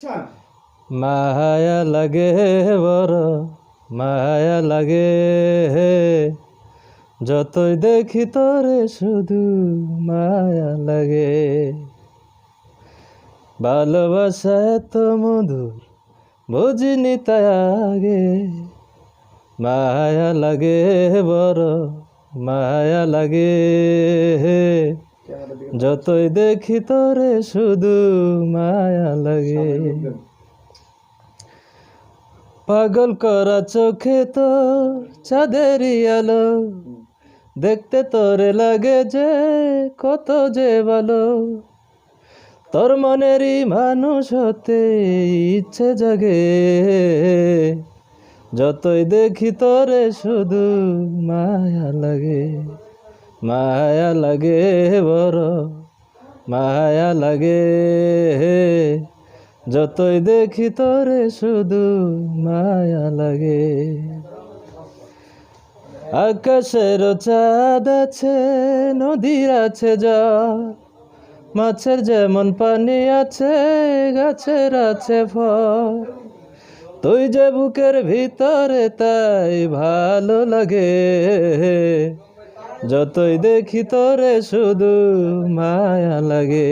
মায়া লাগে বড় মায়া লাগে, যতই দেখি তোরে শুধু মায়া লাগে। ভালোবাসা এত মধুর বুঝিনি তাই আগে, মায়া লাগে বড় মায়া লাগে, যতই দেখি তোরে শুধু মায়া লাগে। পাগল করা চোখে তো চাঁদেরই আলো, দেখতে তোরে লাগে যে কত যে ভালো। তোর মনেরই মানুষ হতে ইচ্ছে জাগে, যতই দেখি তোরে শুধু মায়া লাগে। মায়া লাগে বড় মায়া লাগে, যতই দেখি তোরে শুধু মায়া লাগে। আকাশের চাঁদ আছে, নদীর আছে জল, মাছের যেমন পানি আছে, গাছের আছে ফল। তুই যে বুকের ভিতরে তাই ভালো লাগে, যতই দেখি তোরে শুধু মায়া লাগে।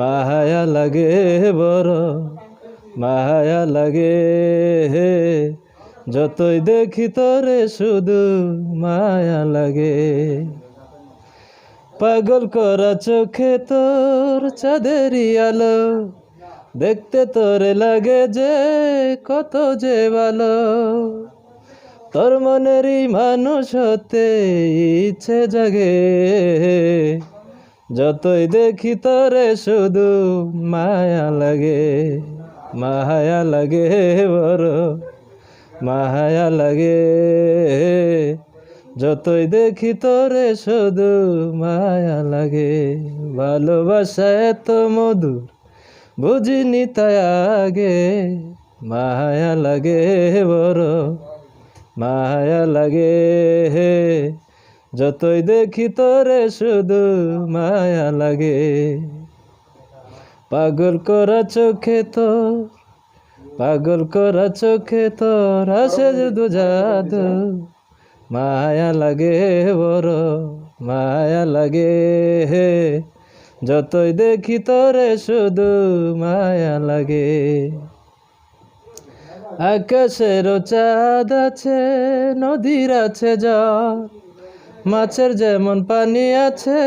মায়া লাগে বড় মায়া লাগে, যতই দেখি তোরে শুধু মায়া লাগে। পাগল করা চোখে তোর চাঁদেরই আলো, দেখতে তোরে লাগে যে কত যে ভালো। তোর মনেরই মানুষ হতে ইচ্ছে জাগে, যতই দেখি তোরে শুধু মায়া লাগে। মায়া লাগে বড় মায়া লাগে, যতই দেখি তোরে শুধু মায়া লাগে। ভালোবাসা এত মধুর বুঝিনি তাই আগে, মায়া লাগে বড় মায়া লাগে, যতই দেখি তোরে শুধু মায়া লাগে। পাগল করা চোখে তোর পাগল করা চোখে তোর আসে শুধু জাদু, মায়া লাগে বড় মায়া লাগে, যতই দেখি তোরে শুধু মায়া লাগে। আকাশের চাঁদ আছে, নদীর আছে জল, মাছের যেমন পানি আছে,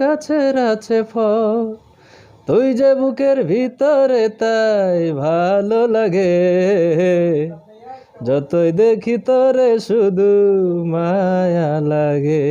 গাছের আছে ফল। তুই যে বুকের ভিতরে তাই ভালো লাগে, যতই দেখি তোরে শুধু মায়া লাগে।